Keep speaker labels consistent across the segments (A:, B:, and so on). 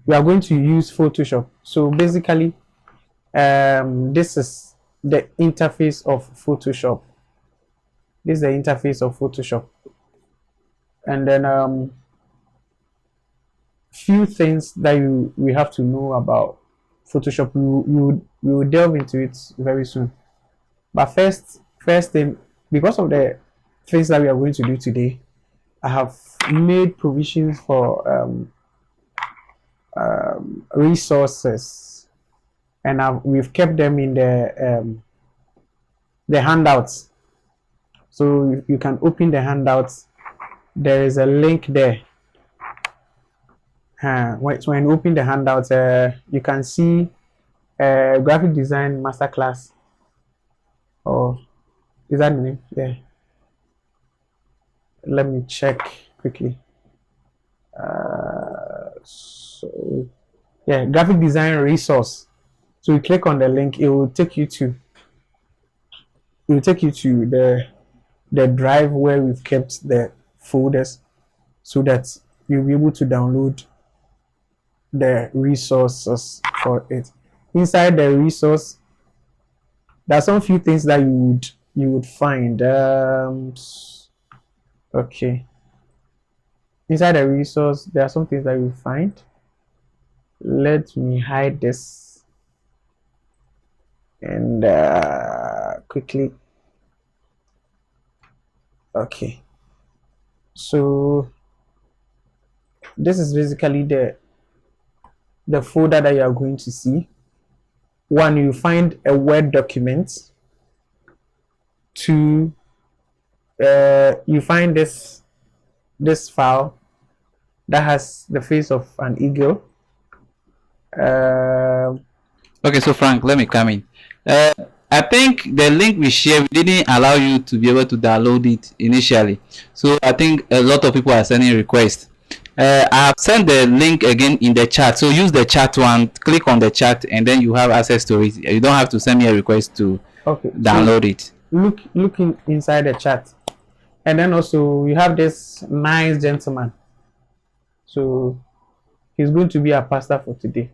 A: we are going to use Photoshop. So basically, this is the interface of Photoshop. This is the interface of Photoshop. And then few things that we have to know about Photoshop. We will delve into it very soon. But first thing, because of the things that we are going to do today, I have made provisions for resources, and we've kept them in the handouts. So you can open the handouts. There is a link there. When you open the handouts, you can see graphic design masterclass. Or is that the name? Yeah. Let me check quickly. So yeah, graphic design resource. So you click on the link, it will take you to the drive where we've kept the folders, so that you'll be able to download the resources for it. Inside the resource, there are some few things that you would find. Okay. Inside the resource, there are some things that you find. Let me hide this and quickly. Okay. So this is basically the folder that you are going to see. One, you find a Word document. Two, you find this file that has the face of an eagle.
B: Okay, so Frank, let me come in. I think the link we shared didn't allow you to be able to download it initially. So I think a lot of people are sending requests. I have sent the link again in the chat. So use the chat one, click on the chat, and then you have access to it. You don't have to send me a request to download it.
A: Looking inside the chat. And then also you have this nice gentleman. So he's going to be our pastor for today.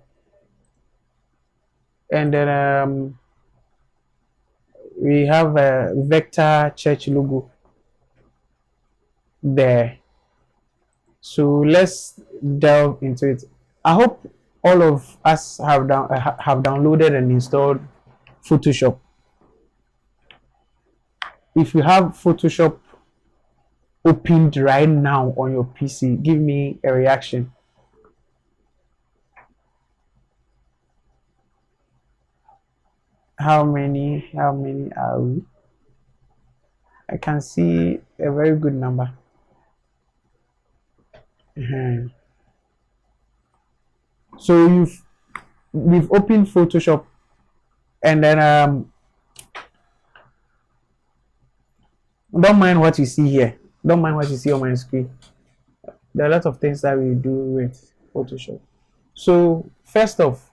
A: And then we have a Vector Church logo there. So let's delve into it. I hope all of us have downloaded and installed Photoshop. If you have Photoshop opened right now on your PC, give me a reaction. How many are we? I can see a very good number. So we've opened Photoshop, and then don't mind what you see here. Don't mind what you see on my screen. There are a lot of things that we do with Photoshop. So first off,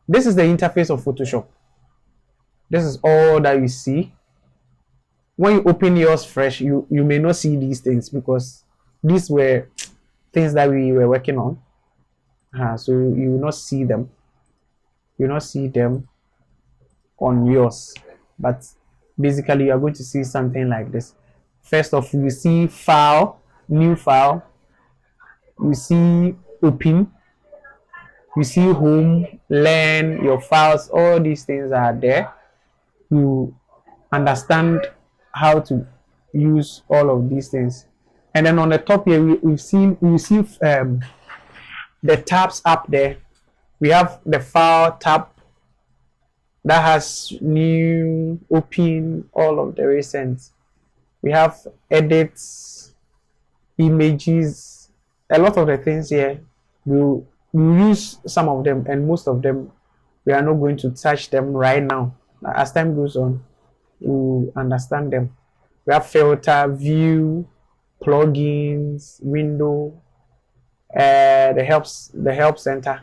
A: this is the interface of Photoshop. This is all that you see. When you open yours fresh, you may not see these things, because these were things that we were working on. So you will not see them. You will not see them on yours. But basically, you are going to see something like this. First off, you see file, new file. You see open. You see home, learn, your files. All these things are there. You understand how to use all of these things. And then on the top here, we see the tabs up there. We have the file tab that has new, open, all of the recent. We have edits, images, a lot of the things here. We use some of them, and most of them we are not going to touch them right now. As time goes on, we understand them. We have filter, view, plugins, window, the help center,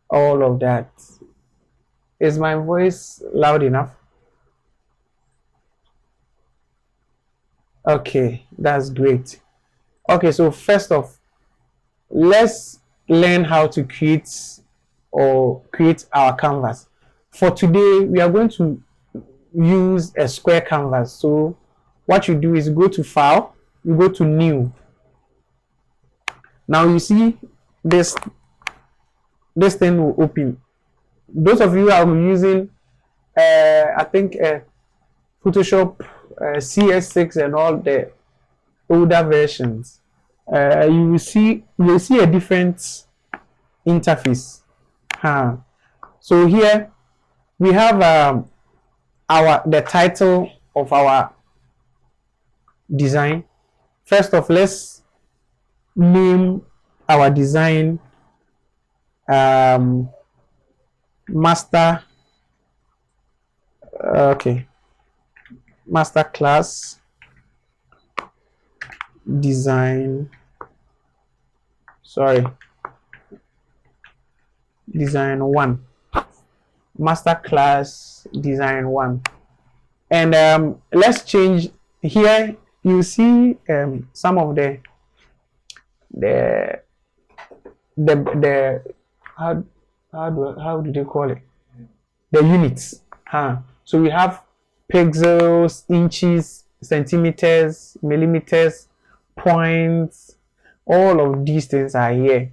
A: all of that. Is my voice loud enough? Okay, that's great. Okay, so first off, let's learn how to create our canvas. For today, we are going to use a square canvas. So what you do is go to File, you go to New. Now you see this thing will open. Those of you who are using I think Photoshop CS6 and all the older versions, you will see a different interface. So here we have the title of our design. First off, let's name our design master class design design 1, master class design 1. And let's change here. You see some of the how do they call it, the units. So we have pixels, inches, centimeters, millimeters, points. All of these things are here.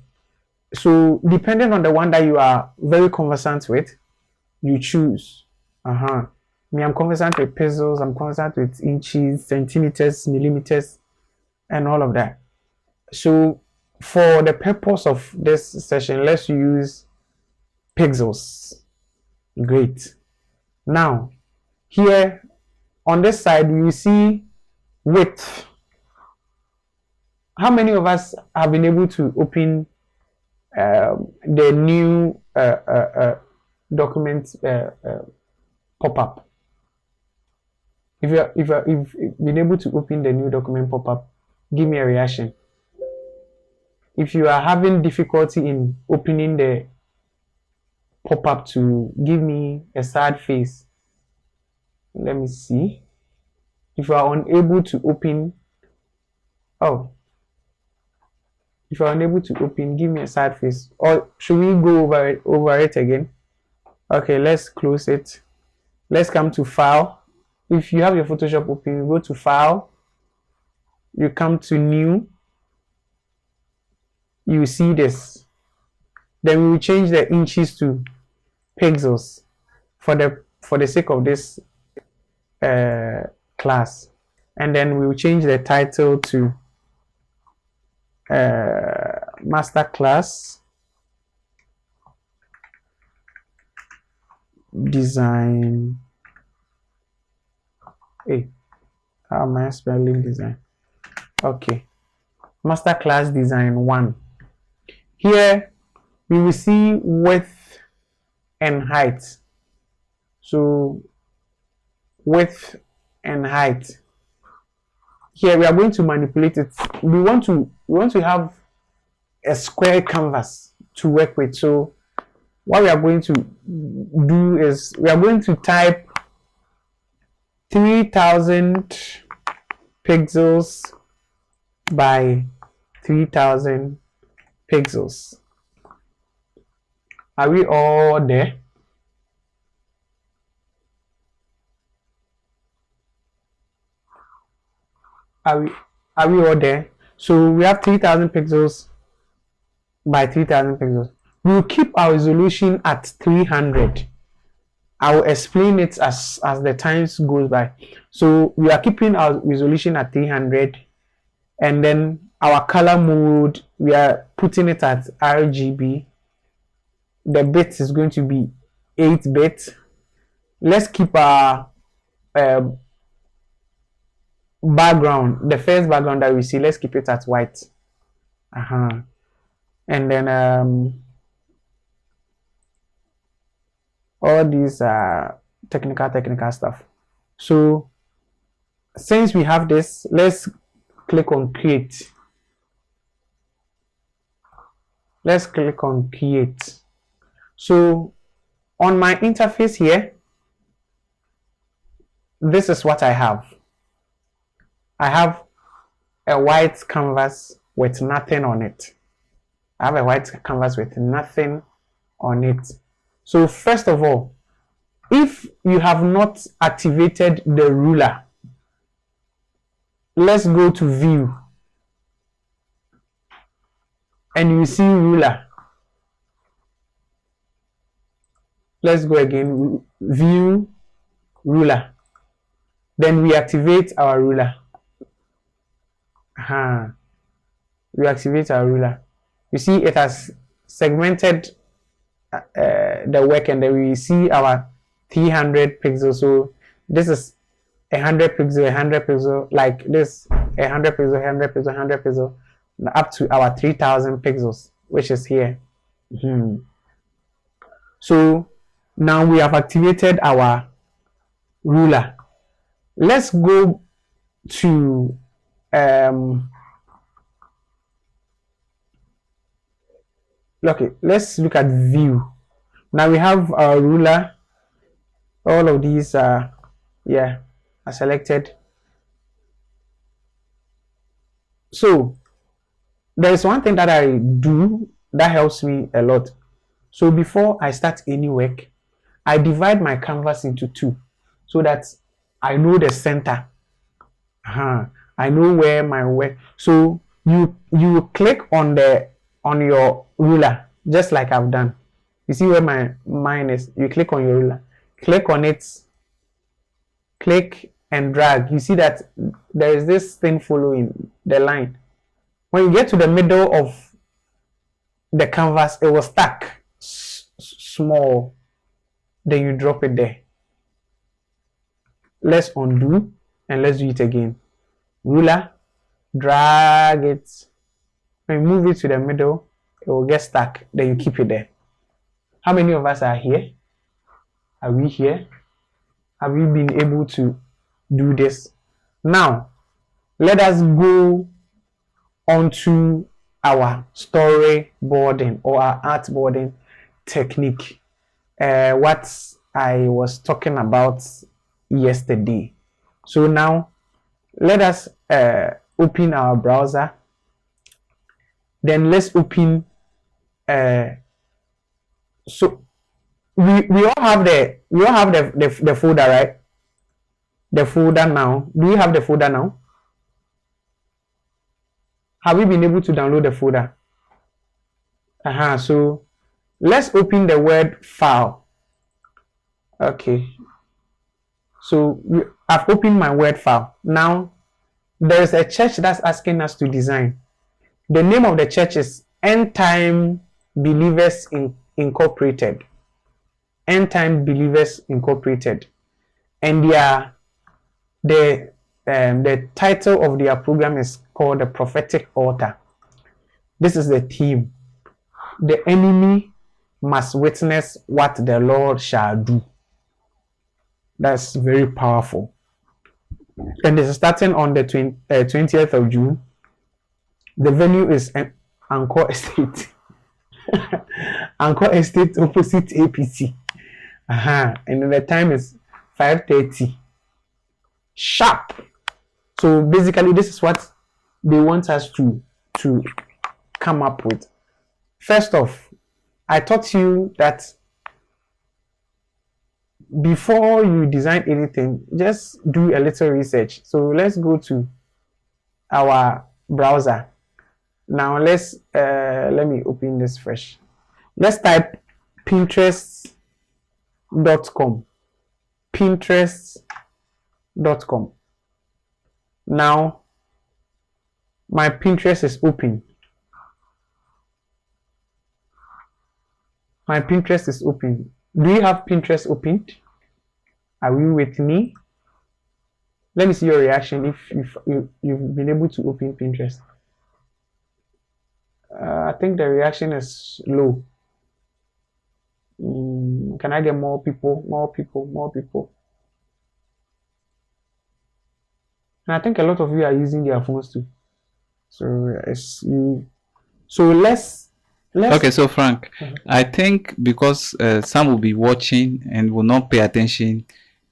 A: So depending on the one that you are very conversant with, you choose. Me, I'm conversant with pixels, I'm conversant with inches, centimeters, millimeters, and all of that. So for the purpose of this session, let's use pixels. Great. Now here on this side we will see width. How many of us have been able to open the new document pop-up? If you've been able to open the new document pop-up, give me a reaction. If you are having difficulty in opening the pop-up, to give me a sad face. Let me see. If you are unable to open, if you are unable to open, give me a sad face. Or should we go over it again? Okay, let's close it. Let's come to File. If you have your Photoshop open, you go to File, you come to New, you see this. Then we will change the inches to pixels for the sake of this class, and then we will change the title to master class design. How am I spelling design? Okay, master class design 1. Here we will see width and height. So width and height. Here we are going to manipulate it. We want to have a square canvas to work with. So what we are going to do is we are going to type 3000 pixels by 3000 pixels. Are we all there? Are we all there? So we have 3000 pixels by 3000 pixels. We will keep our resolution at 300. I will explain it as the times goes by. So we are keeping our resolution at 300, and then our color mode, we are putting it at RGB. The bit is going to be 8-bit. Let's keep our background, the first background that we see, let's keep it at white. And then all these technical stuff. So since we have this, let's click on create. Let's click on create. So on my interface here, this is what I have. I have a white canvas with nothing on it. I have a white canvas with nothing on it. So first of all, if you have not activated the ruler, let's go to view and you see ruler. Let's go again, view, ruler. Then we activate our ruler. We activate our ruler. You see it has segmented the work, and then we see our 300 pixels. So this is 100 pixel, 100 pixel, like this, 100 pixel, 100 pixel, 100 pixel, up to our 3000 pixels, which is here. So now we have activated our ruler. Let's go to okay, let's look at view. Now we have our ruler. All of these are selected. So there is one thing that I do that helps me a lot. So before I start any work, I divide my canvas into two so that I know the center. I know where my work. So you click on your ruler, just like I've done. You see where mine is. You click on your ruler, click on it, click and drag. You see that there is this thing following the line. When you get to the middle of the canvas, it will stack small. Then you drop it there. Let's undo and let's do it again. Ruler, drag it. When you move it to the middle, it will get stuck. Then you keep it there. How many of us are here? Are we here? Have we been able to do this? Now, let us go onto our storyboarding or our artboarding technique. What I was talking about yesterday. So now, let us open our browser. Then let's open. So we all have the folder, right? The folder now. Do we have the folder now? Have we been able to download the folder? So let's open the Word file. Okay. So I've opened my Word file. Now there's a church that's asking us to design. The name of the church is End Time Believers Incorporated. End Time Believers Incorporated. And the title of their program is called The Prophetic Altar. This is the theme. The enemy must witness what the Lord shall do. That's very powerful. And this is starting on the 20th of June. The venue is Anchor Estate. Anchor Estate opposite APC. And then the time is 5:30. Sharp. So basically, this is what they want us to come up with. First off, I taught you that before you design anything, just do a little research. So let's go to our browser. Now let me open this fresh. Let's type Pinterest.com. Pinterest.com. Now my Pinterest is open. My Pinterest is open. Do you have Pinterest opened? Are you with me? Let me see your reaction if you've been able to open Pinterest. I think the reaction is low. Can I get more people? More people, more people. And I think a lot of you are using their phones too. So it's you. So let's.
B: Okay, so Frank, I think because some will be watching and will not pay attention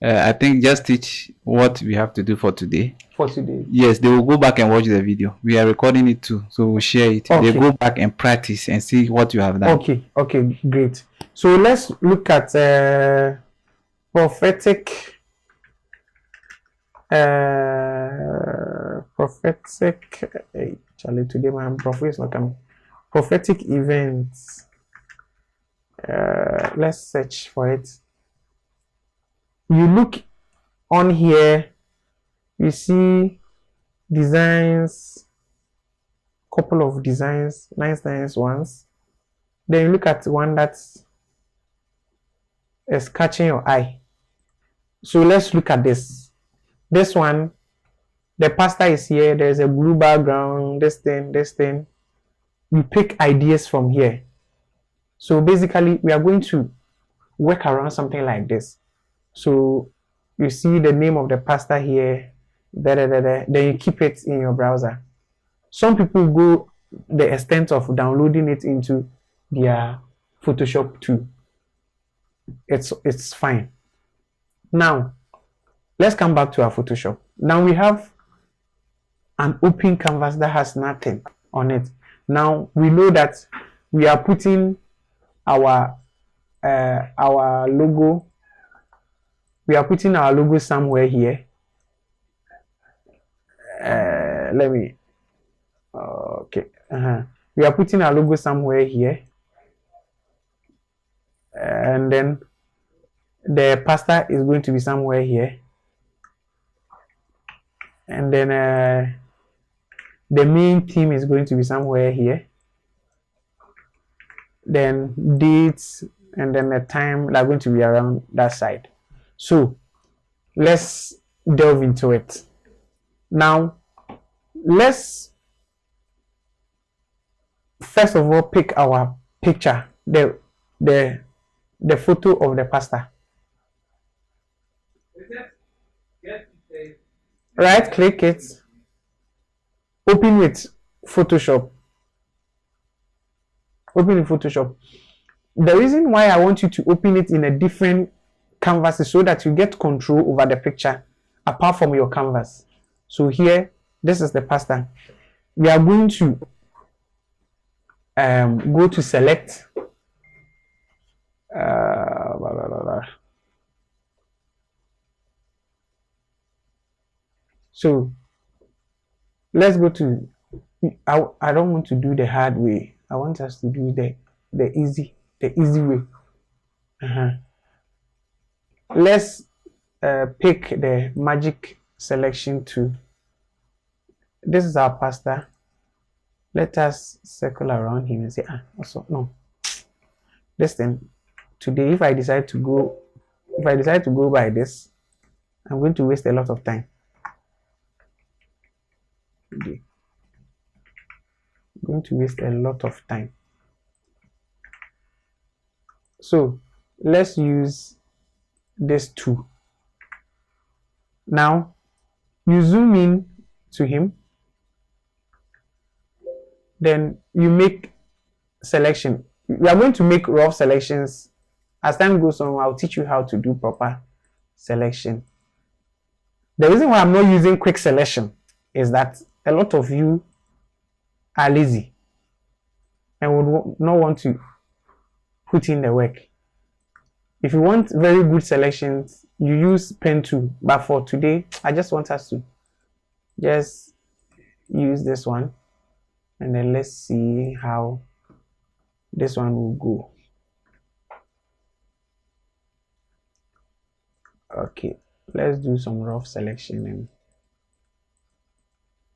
B: I think just teach what we have to do for today.
A: For today.
B: Yes, they will go back and watch the video. We are recording it too, so we'll share it.
A: Okay.
B: They go back and practice and see what you have done.
A: Okay, okay, great. So let's look at prophetic. Hey, Charlie, today my prophet is not coming. Prophetic events. Let's search for it. You look on here, you see designs, couple of designs, nice ones. Then you look at one that is catching your eye. So let's look at this. This one, the pastor is here, there's a blue background, this thing. You pick ideas from here. So basically, we are going to work around something like this. So you see the name of the pastor here, then you keep it in your browser. Some people go the extent of downloading it into their Photoshop too. It's fine. Now, let's come back to our Photoshop. Now we have an open canvas that has nothing on it. Now we know that we are putting our logo. We are putting our logo somewhere here. Let me. Okay. We are putting our logo somewhere here, and then the pastor is going to be somewhere here, and then the main theme is going to be somewhere here. Then dates, and then the time are going to be around that side. So let's delve into it. Now let's first of all pick our picture, the photo of the pastor. Right click it, open with Photoshop. Open in Photoshop. The reason why I want you to open it in a different canvas is so that you get control over the picture apart from your canvas. So here, this is the pastor. We are going to go to select. So let's go to. I don't want to do the hard way. I want us to do the easy way. Let's pick the magic selection tool. This is our pastor. Let us circle around him and say, also no. This thing today, if I decide to go by this, I'm going to waste a lot of time. Okay. I'm going to waste a lot of time. So let's use this tool. Now you zoom in to him, then you make selection. We are going to make rough selections. As time goes on, I'll teach you how to do proper selection. The reason why I'm not using quick selection is that a lot of you are lazy and would not want to put in the work. If you want very good selections, you use pen tool. But for today, I just want us to just use this one, and then let's see how this one will go. Okay, let's do some rough selection. And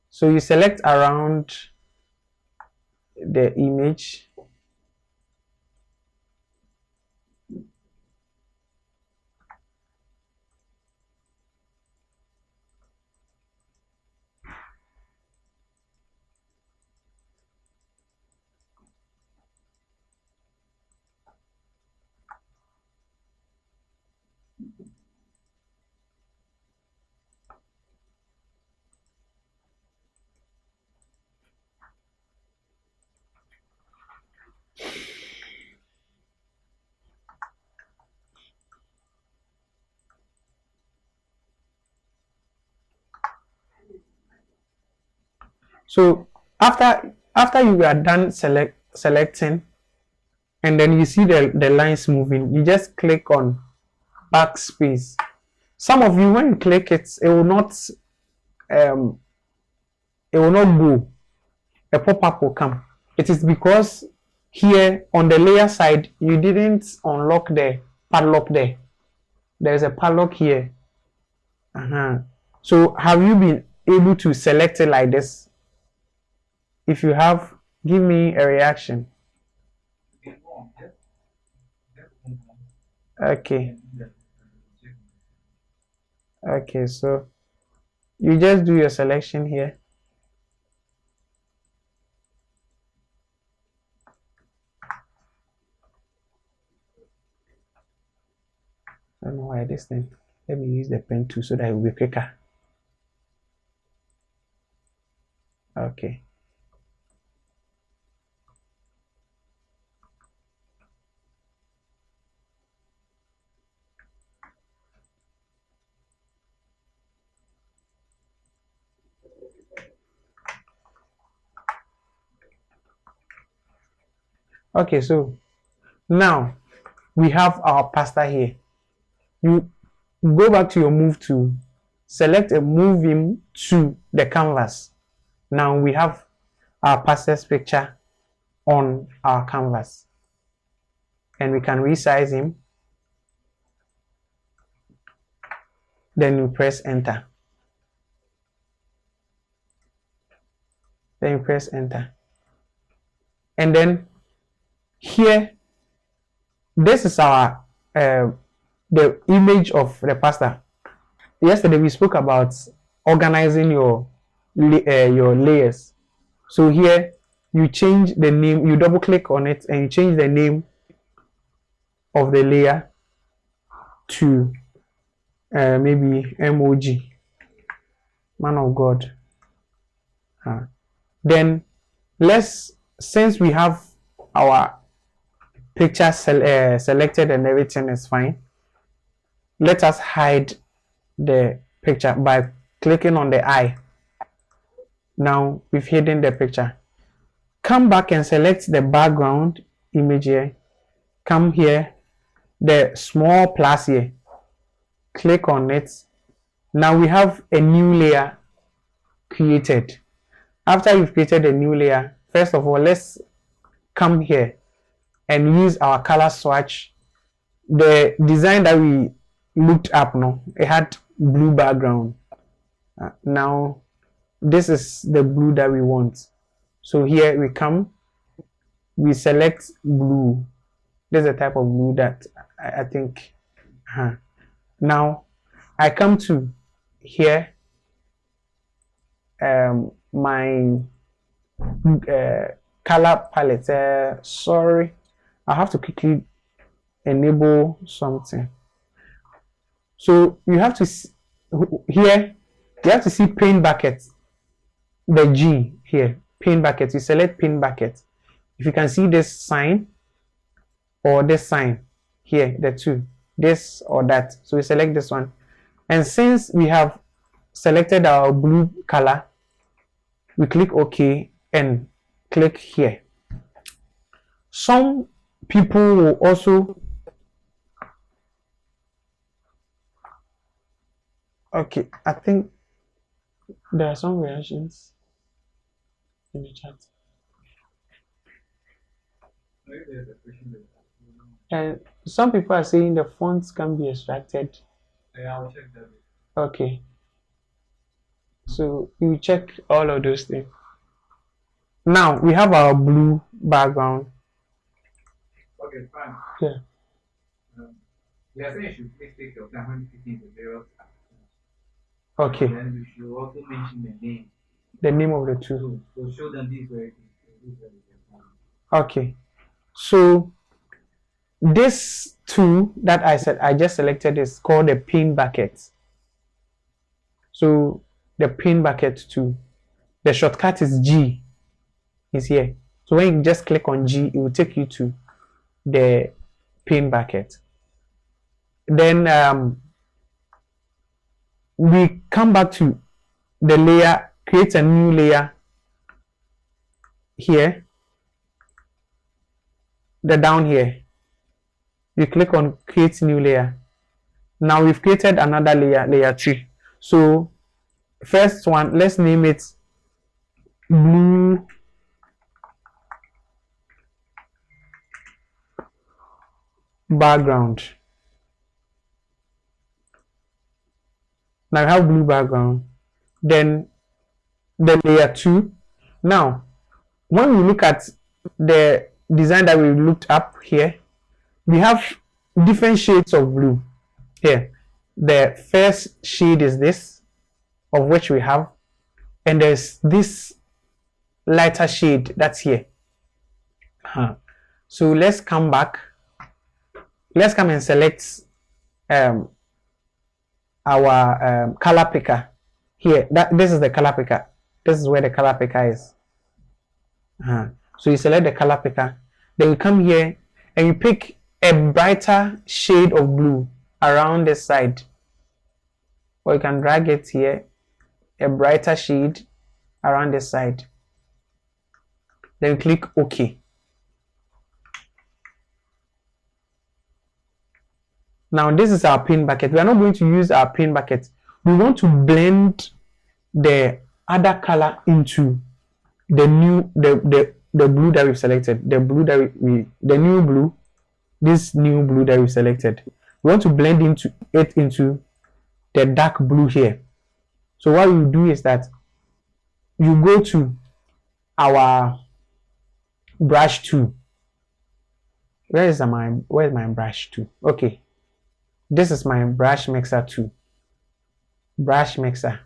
A: so you select around the image. So after you are done selecting, and then you see the lines moving, you just click on backspace. Some of you, when you click it, um it will not go. A pop-up will come. It is because here on the layer side you didn't unlock the padlock there. There is a padlock here. So have you been able to select it like this? If you have, give me a reaction. Okay. Okay, so you just do your selection here. I don't know why this thing. Let me use the pen too so that it will be quicker. Okay. Okay, so now we have our pastor here. You go back to your move tool, select and move him to the canvas. Now we have our pastor's picture on our canvas, and we can resize him. Then you press enter. Then you press enter. And then here, this is our the image of the pastor. Yesterday we spoke about organizing your layers. So here you change the name, you double click on it and you change the name of the layer to maybe MOG, Man of God. Then since we have our picture selected and everything is fine, let us hide the picture by clicking on the eye. Now we've hidden the picture. Come back and select the background image here. Come here, the small plus here, click on it. Now we have a new layer created. After you've created a new layer, first of all, let's come here and use our color swatch. The design that we looked up now, it had blue background. Now this is the blue that we want. So here we come, we select blue. This is the type of blue that I think. Now I come to here, my color palette. Sorry, I have to quickly enable something. So you have to here, you have to see paint bucket, the G here, paint bucket. You select paint bucket. If you can see this sign or this sign here, the two, this or that, so we select this one. And since we have selected our blue color, we click OK and click here. Some people will also, okay, I think there are some reactions in the chat. And some people are saying the fonts can be extracted.
B: Yeah, I'll check that.
A: Okay. So you check all of those things. Now we have our blue background.
B: Okay, fine.
A: Yeah.
B: We are saying you should please take your time when picking the various actions.
A: Okay.
B: And then we should also mention the name.
A: The name of the two.
B: So show them this way.
A: Okay. So this tool that I just selected is called the pin bucket. So the pin bucket tool, the shortcut is G, is here. So when you just click on G, it will take you to the pin bucket. Then we come back to the layer, create a new layer here, the down here, you click on create new layer. Now we've created another layer, layer 2. So first one, let's name it blue background. Now I have blue background. Then the layer 2. Now when we look at the design that we looked up here, we have different shades of blue here. The first shade is this, of which we have, and there's this lighter shade that's here. So let's come back. Let's come and select our color picker here. This is the color picker. This is where the color picker is. So you select the color picker, then you come here and you pick a brighter shade of blue around this side, or you can drag it here, a brighter shade around this side, then click OK. Now this is our paint bucket. We are not going to use our paint bucket. We want to blend the other color into the new the blue that we've selected, the blue that the new blue, this new blue that we selected. We want to blend into the dark blue here. So what you do is that you go to our brush tool. Where's my brush tool? Okay, this is my brush mixer tool. Brush mixer,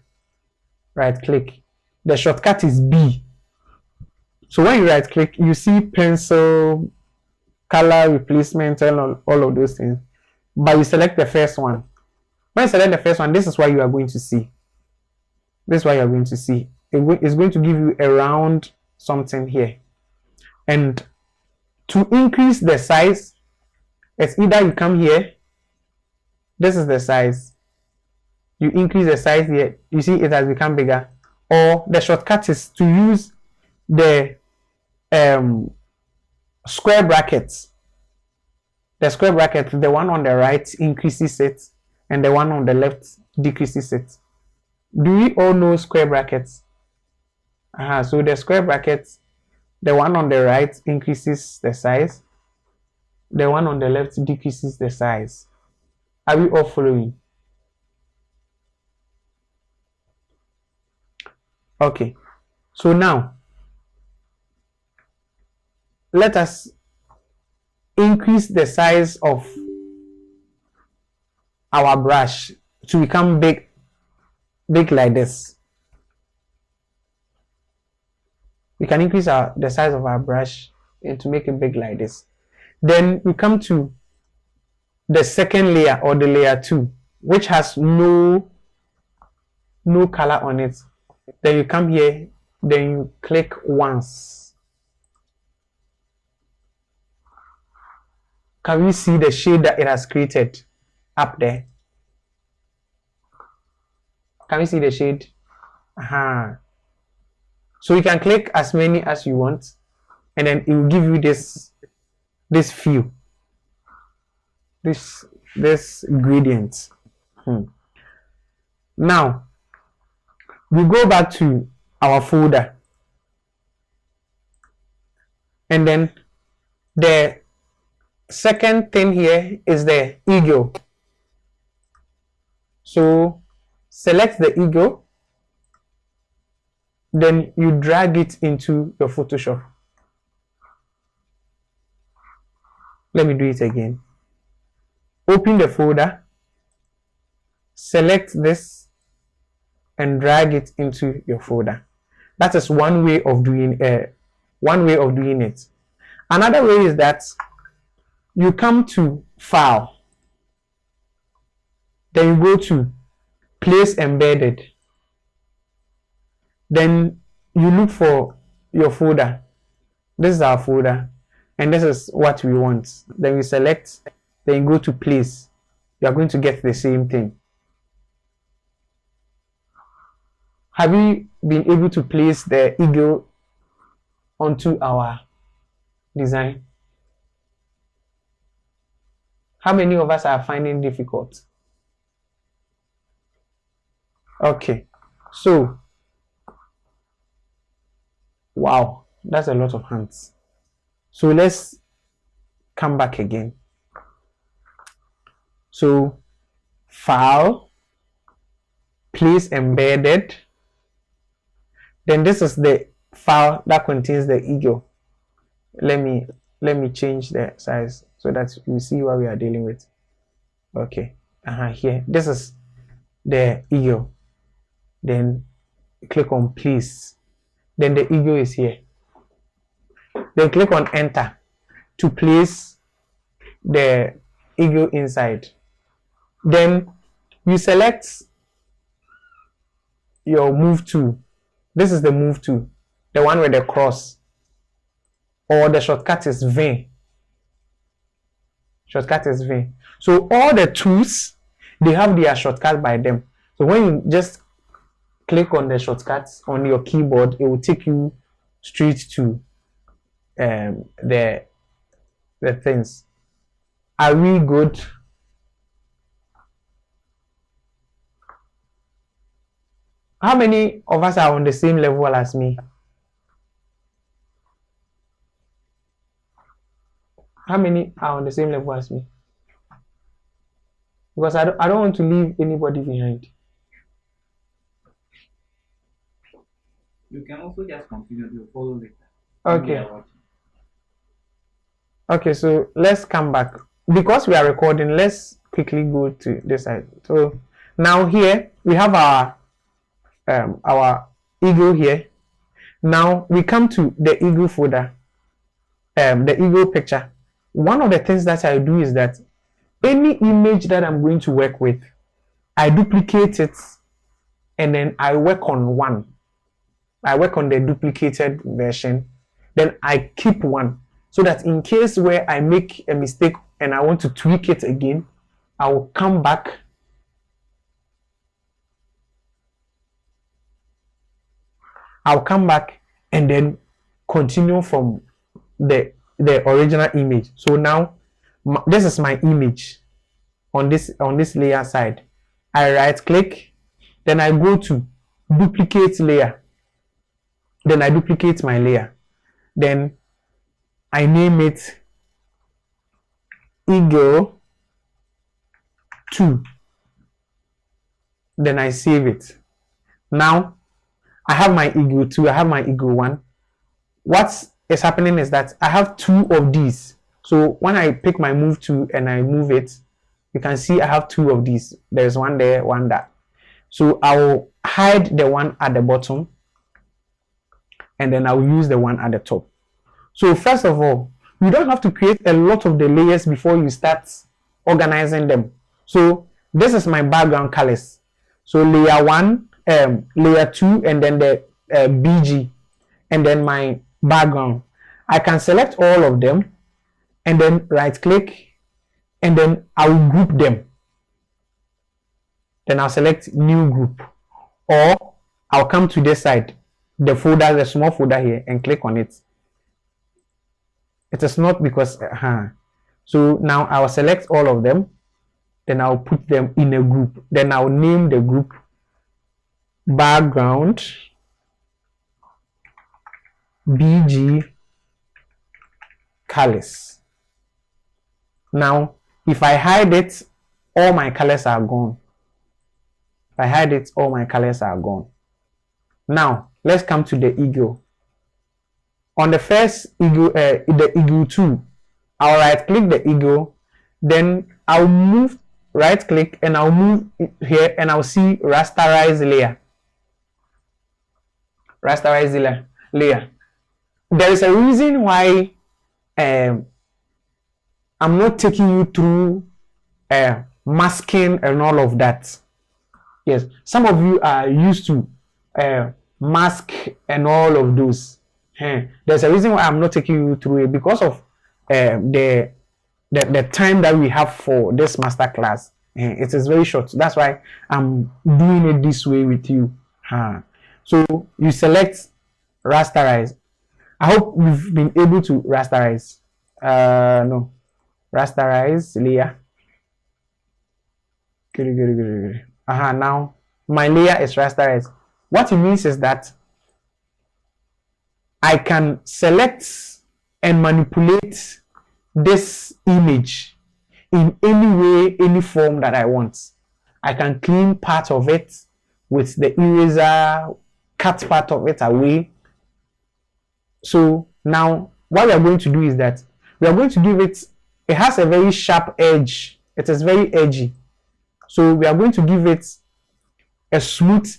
A: right click. The shortcut is B. So when you right click, you see pencil, color replacement, and all of those things. But you select the first one. When you select the first one, this is what you are going to see. This is what you are going to see. It's going to give you a round something here. And to increase the size, it's either you come here, this is the size. You increase the size here, you see it has become bigger. Or the shortcut is to use the square brackets. The square bracket, the one on the right increases it, and the one on the left decreases it. Do we all know square brackets? So the square brackets, the one on the right increases the size, the one on the left decreases the size. Are we all following? Okay, so now let us increase the size of our brush to become big like this. We can increase the size of our brush and to make it big like this. Then we come to the second layer, or the layer 2, which has no color on it. Then you come here, then you click once. Can we see the shade that it has created up there? Can we see the shade? So you can click as many as you want, and then it will give you this view, this gradient. Now we go back to our folder, and then the second thing here is the eagle. So select the eagle, then you drag it into your Photoshop. Let me do it again. Open the folder, select this, and drag it into your folder. That is one way of doing it. Another way is that you come to File, then you go to Place Embedded, then you look for your folder. This is our folder, and this is what we want. Then we select, then you go to Place. You are going to get the same thing. Have you been able to place the eagle onto our design. How many of us are finding difficult? Okay, so wow, that's a lot of hands. So let's come back again. So file, place embedded. Then this is the file that contains the eagle. Let me change the size so that you see what we are dealing with. Okay, here, this is the eagle. Then click on place. Then the eagle is here. Then click on enter to place the eagle inside. Then you select your move tool. This is the move tool, the one with the cross, or the shortcut is V. Shortcut is V. So all the tools, they have their shortcut by them. So when you just click on the shortcuts on your keyboard, it will take you straight to the things. Are we good? How many of us are on the same level as me? How many are on the same level as me? Because I don't want to leave anybody behind.
B: You can also just continue to follow later.
A: Okay. Okay, so let's come back. Because we are recording, let's quickly go to this side. So now here we have our eagle here. Now we come to the eagle folder, the eagle picture. One of the things that I do is that any image that I'm going to work with, I duplicate it and then I work on one. I work on the duplicated version, then I keep one so that in case where I make a mistake and I want to tweak it again, I will come back and then continue from the original image. So now this is my image on this layer side. I right click, then I go to duplicate layer, then I duplicate my layer, then I name it Eagle 2, then I save it. Now I have my Eagle 2, I have my Eagle 1. What is happening is that I have two of these. So when I pick my move tool and I move it, you can see I have two of these. There's one there, one there. So I will hide the one at the bottom and then I'll use the one at the top. So first of all, you don't have to create a lot of the layers before you start organizing them. So this is my background colors. So layer 1, layer 2, and then the BG, and then my background. I can select all of them and then right click and then I'll group them. Then I'll select new group, or I'll come to this side, the folder, the small folder here, and click on it. It is not because so now I'll select all of them, then I'll put them in a group, then I'll name the group background BG colors. Now if I hide it, all my colors are gone. If I hide it, all my colors are gone. Now let's come to the eagle. On the first eagle, the eagle 2, I'll right click the eagle, then I'll move, right click, and I'll move here and I'll see rasterize layer. Rasterize layer. There is a reason why I'm not taking you through masking and all of that. Yes, some of you are used to mask and all of those. There's a reason why I'm not taking you through it, because of the time that we have for this masterclass. It is very short. That's why I'm doing it this way with you. So you select rasterize. I hope we've been able to rasterize. No, rasterize layer. Good. Now my layer is rasterized. What it means is that I can select and manipulate this image in any way, any form that I want. I can clean part of it with the eraser, cut part of it away. So now what we are going to do is that we are going to give it has a very sharp edge. It is very edgy. So we are going to give it a smooth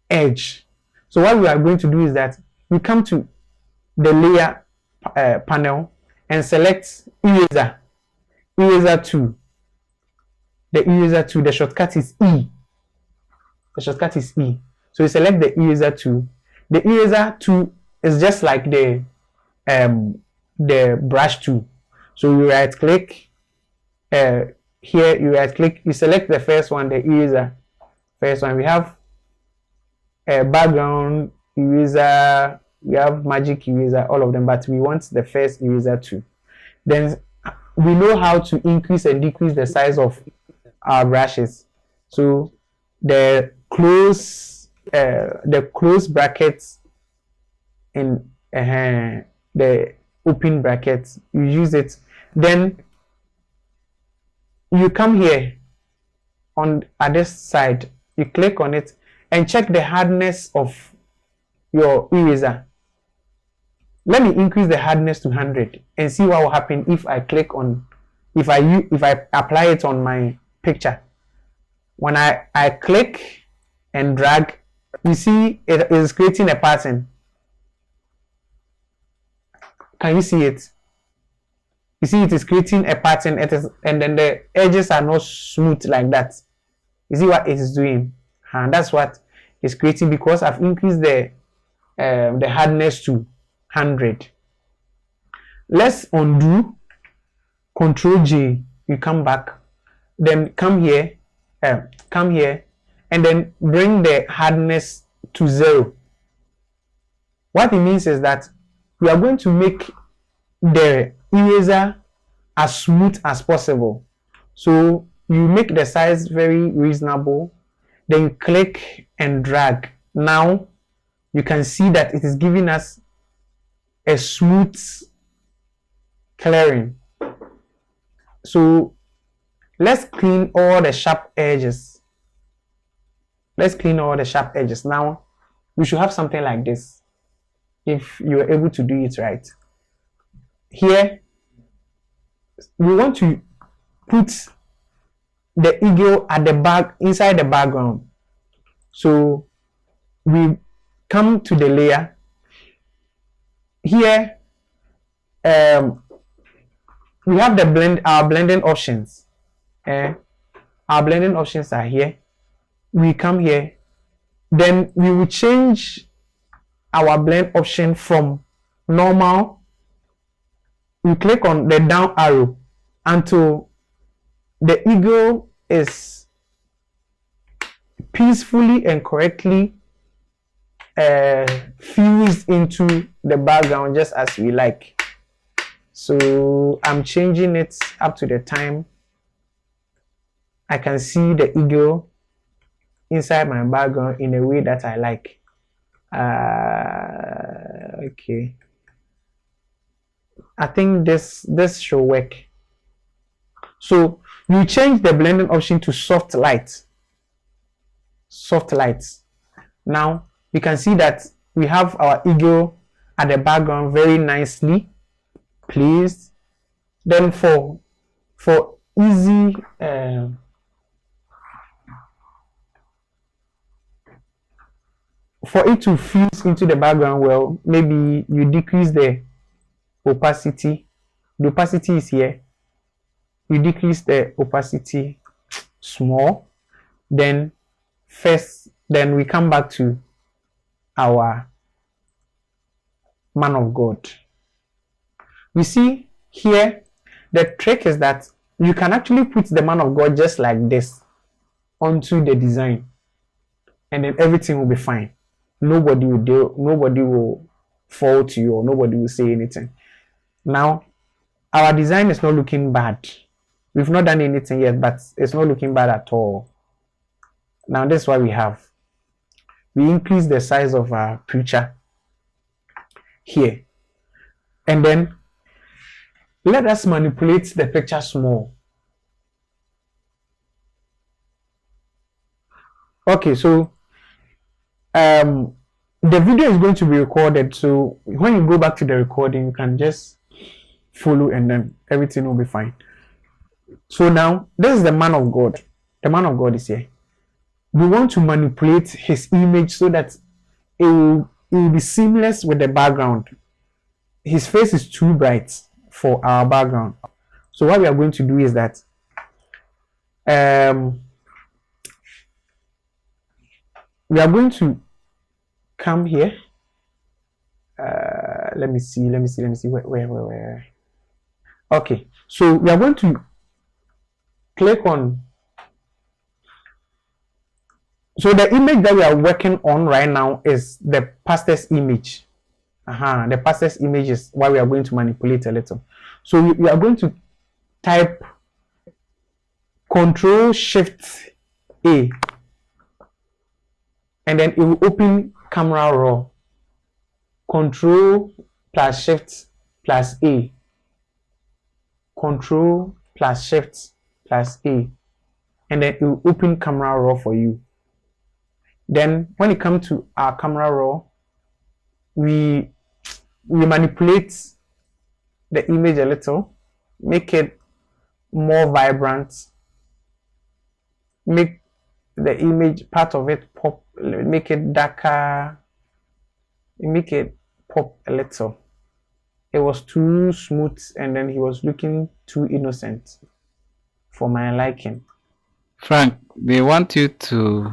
A: edge. So what we are going to do is that we come to the layer panel and select eraser 2. The eraser 2, the shortcut is E. So you select the eraser 2. The eraser 2 is just like the brush 2. So you right click here, you right click, you select the first one, the eraser. First one, we have a background eraser, we have magic eraser, all of them, but we want the first eraser 2. Then we know how to increase and decrease the size of our brushes. So the close brackets in the open brackets, you use it. Then you come here at this side, you click on it and check the hardness of your eraser. Let me increase the hardness to 100 and see what will happen if I click on, if I apply it on my picture. When I click and drag, you see it is creating a pattern. Can you see it? You see it is creating a pattern. It is, and then the edges are not smooth like that. You see what it is doing, and that's what it's creating because I've increased the hardness to 100. Let's undo. Control J. You come back, then come here, and then bring the hardness to 0. What it means is that we are going to make the eraser as smooth as possible. So you make the size very reasonable, then click and drag. Now you can see that it is giving us a smooth clearing. So let's clean all the sharp edges. Now we should have something like this if you are able to do it right. Here we want to put the eagle at the back, inside the background. So we come to the layer here. We have our blending options. Our blending options are here. We come here, then we will change our blend option from normal. We click on the down arrow until the eagle is peacefully and correctly fused into the background just as we like. So I'm changing it up to the time I can see the eagle inside my background in a way that I like. Okay, I think this should work. So you change the blending option to soft light. Now you can see that we have our eagle at the background very nicely placed. Then for easy for it to fuse into the background well, maybe you decrease the opacity. The opacity is here. You decrease the opacity small. Then we come back to our man of God. You see here, the trick is that you can actually put the man of God just like this onto the design, and then everything will be fine. Nobody will fault you or nobody will say anything. Now, our design is not looking bad. We've not done anything yet, but it's not looking bad at all. Now, this is what we have. We increase the size of our preacher here. And then let us manipulate the picture small. Okay, so the video is going to be recorded. So when you go back to the recording, you can just follow and then everything will be fine. So now, this is the man of God. The man of God is here. We want to manipulate his image so that it will be seamless with the background. His face is too bright for our background. So what we are going to do is that we are going to come here. Let me see. Where? Okay. So we are going to click on. So the image that we are working on right now is the pastor's image. The pastor's image is what we are going to manipulate a little. So we are going to type Ctrl-Shift-A, and then it will open camera raw. Ctrl+Shift+A. Ctrl+Shift+A, and then it will open camera raw for you. Then when it comes to our camera raw, we manipulate the image a little, make it more vibrant, make the image part of it pop, make it darker, make it pop a little. It was too smooth and then he was looking too innocent for my liking.
B: Frank, they want you to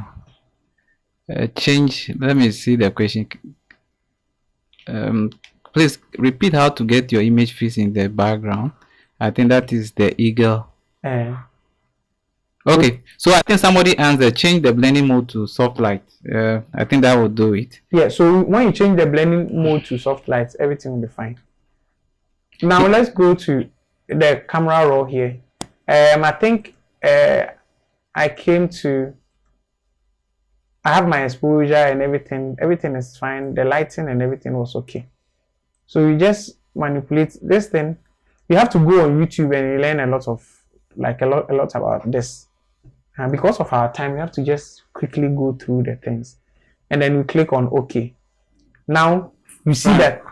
B: change. Let me see the question. Please repeat how to get your image fixed in the background. I think that is the eagle. Okay, so I think somebody answered change the blending mode to soft light. I think that will do it.
A: Yeah, so when you change the blending mode to soft light, everything will be fine. Now let's go to the camera raw here. I think I have my exposure and everything is fine. The lighting and everything was okay. So you just manipulate this thing. You have to go on YouTube and you learn a lot about this. And because of our time, we have to just quickly go through the things. And then we click on OK. Now you see that.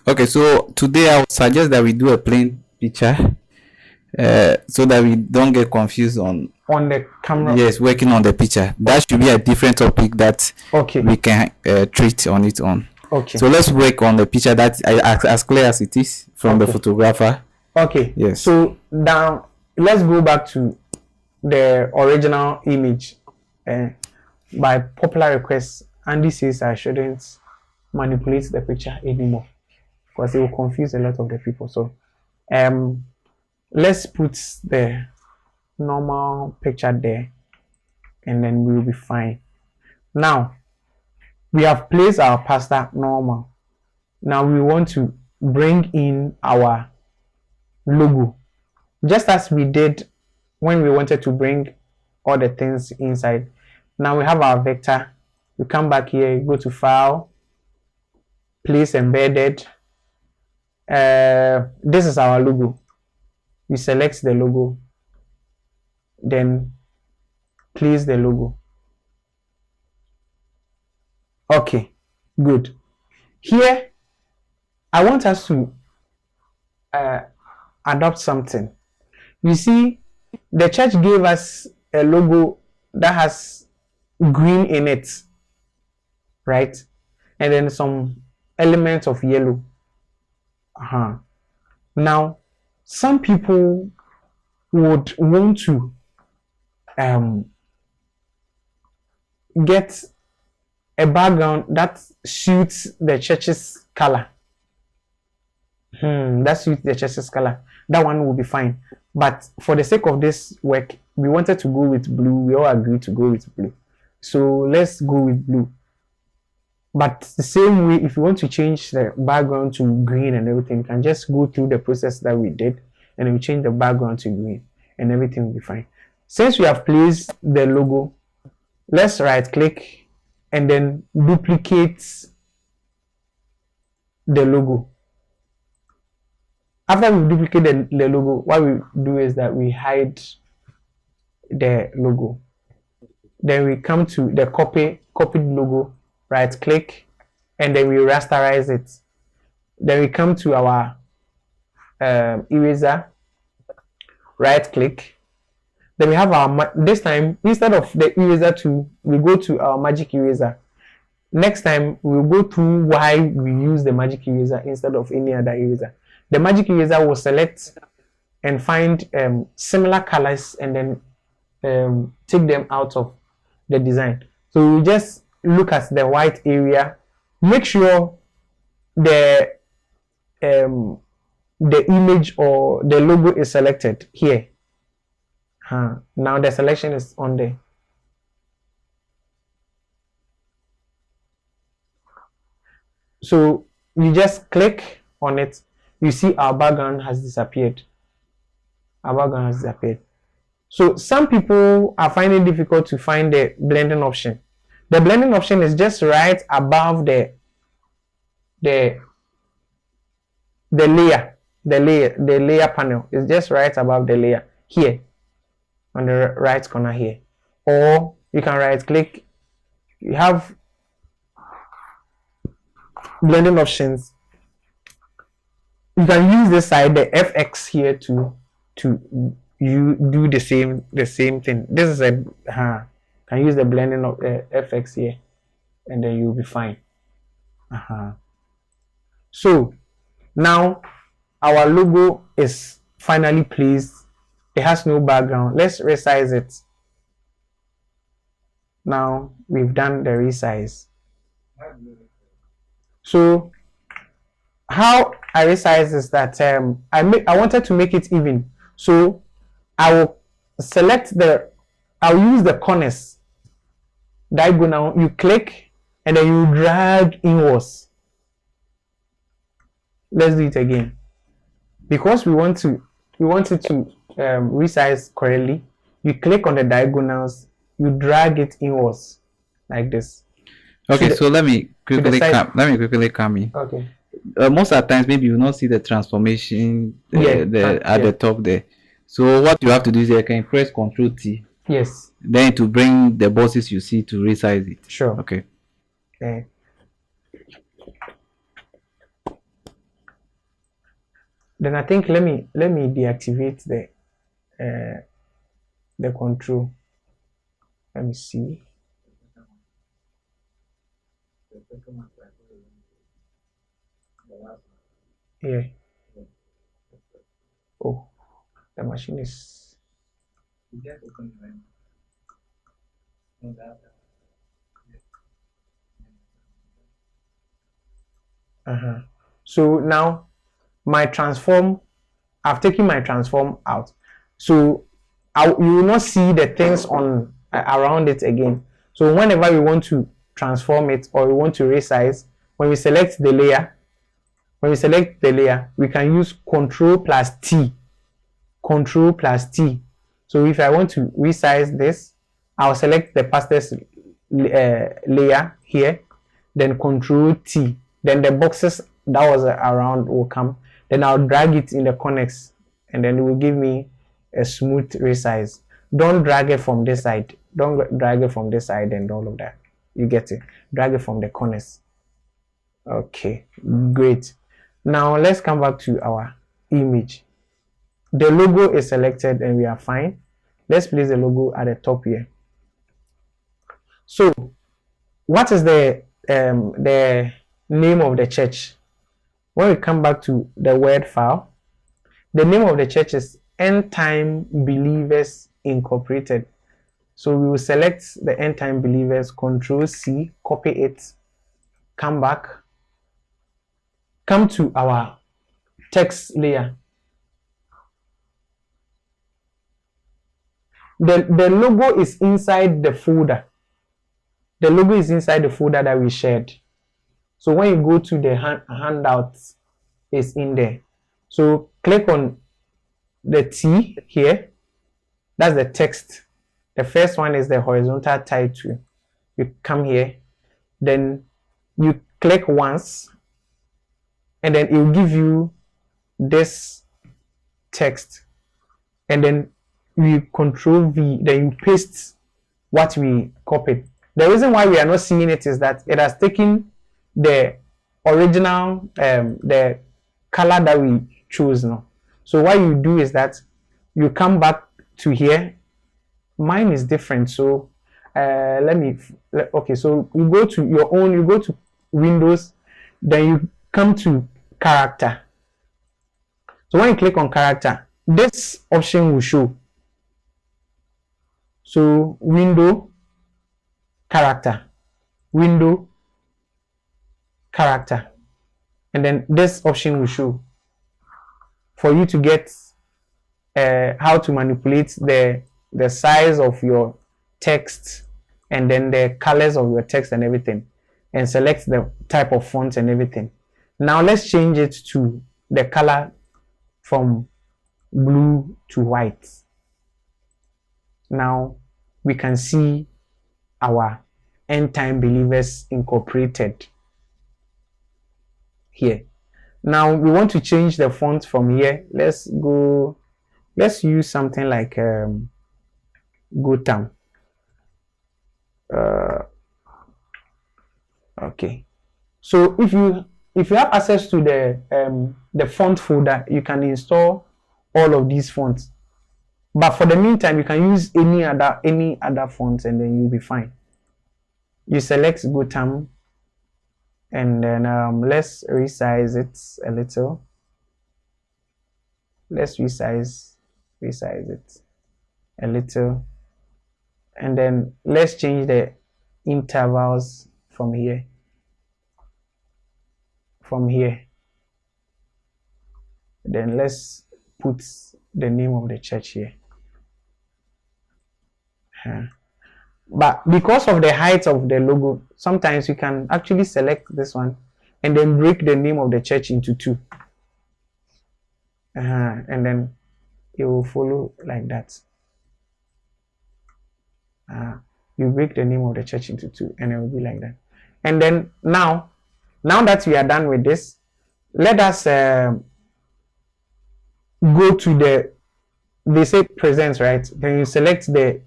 B: Okay, so today I would suggest that we do a plain picture so that we don't get confused on
A: the camera.
B: Yes, working on the picture. That should be a different topic that we can treat on its own.
A: Okay.
B: So let's work on the picture that as clear as it is from the photographer.
A: Okay.
B: Yes.
A: So now let's go back to the original image. By popular request, Andy says I shouldn't manipulate the picture anymore because it will confuse a lot of the people. So let's put the normal picture there and then we will be fine. Now we have placed our pastor normal. Now we want to bring in our logo just as we did when we wanted to bring all the things inside. Now we have our vector. We come back here, go to file, place embedded. This is our logo. We select the logo, then place the logo. Okay, good. Here I want us to adopt something. You see, the church gave us a logo that has green in it, right? And then some elements of yellow. Now some people would want to get a background that suits the church's color. That suits the church's color. That one will be fine. But for the sake of this work, we wanted to go with blue. We all agreed to go with blue. So let's go with blue. But the same way, if you want to change the background to green and everything, you can just go through the process that we did, and then we change the background to green, and everything will be fine. Since we have placed the logo, let's right click and then duplicate the logo. After we duplicate the logo, what we do is that we hide the logo. Then we come to the copied logo, right click, and then we rasterize it. Then we come to our eraser, right click. Then we have our, this time, instead of the eraser tool, we go to our magic eraser. Next time, we'll go through why we use the magic eraser instead of any other eraser. The magic eraser will select and find similar colors and then take them out of the design. So we just look at the white area, make sure the image or the logo is selected here. Now the selection is on there. So you just click on it, you see our background has disappeared. Our background has disappeared. So some people are finding it difficult to find the blending option. The blending option is just right above the layer panel. It's just right above the layer here on the right corner here. Or you can right click. You have blending options. You can use this side, the FX here to you do the same thing. This is a can use the blending of FX here, and then you'll be fine. So now our logo is finally placed. It has no background. Let's resize it. Now we've done the resize. So how I resize is that I wanted to make it even. So I will select I'll use the corners diagonal. You click and then you drag inwards. Let's do it again. Because we want it to resize correctly. You click on the diagonals, you drag it inwards like this.
B: Okay, so let me quickly come in.
A: Okay.
B: Most of the times, maybe you will not see the transformation at the top there. So what you have to do is you can press Ctrl T.
A: Yes.
B: Then to bring the boxes you see to resize it.
A: Sure.
B: Okay.
A: Then I think let me deactivate the control. Let me see. Yeah. Oh, the machine is. So now my transform, I've taken my transform out. So you will not see the things on around it again. So whenever we want to transform it or we want to resize, when we select the layer, we can use Ctrl plus T. Ctrl plus T. So if I want to resize this, I'll select the fastest layer here, then Ctrl T. Then the boxes that was around will come. Then I'll drag it in the corners, and then it will give me a smooth resize. Don't drag it from this side. Don't drag it from this side and all of that. You get it? Drag it from the corners. Okay, great. Now let's come back to our image. The logo is selected and we are fine. Let's place the logo at the top here. So what is the name of the church? When we come back to the Word file, the name of the church is End Time Believers Incorporated. So we will select the End Time Believers, Ctrl C, copy it, come back, come to our text layer. The logo is inside the folder. The logo is inside the folder that we shared. So when you go to the handout, it's in there. So click on the T here. That's the text. The first one is the horizontal title. You come here, then you click once, and then it will give you this text, and then we Control V, then you paste what we copied. The reason why we are not seeing it is that it has taken the original the color that we chose now. So what you do is that you come back to here. Mine is different, so okay, so you go to your own, you go to Windows, then you come to character. So when you click on character, this option will show. So window, character, window, character, and then this option will show for you to get how to manipulate the size of your text, and then the colors of your text and everything, and select the type of font and everything. Now let's change it to the color from blue to white. Now we can see our End Time Believers incorporated here. Now we want to change the font from here. Let's use something like Gotham. Okay, so if you have access to the font folder, you can install all of these fonts, but for the meantime you can use any other fonts, and then you'll be fine. You select Gotham, and then let's resize it a little. Let's resize it a little, and then let's change the intervals from here. Then let's put the name of the church here. But because of the height of the logo, sometimes you can actually select this one and then break the name of the church into two, and then it will follow like that. You break the name of the church into two, and it will be like that. And then now that we are done with this, let us go to they say presents, right? Then you select the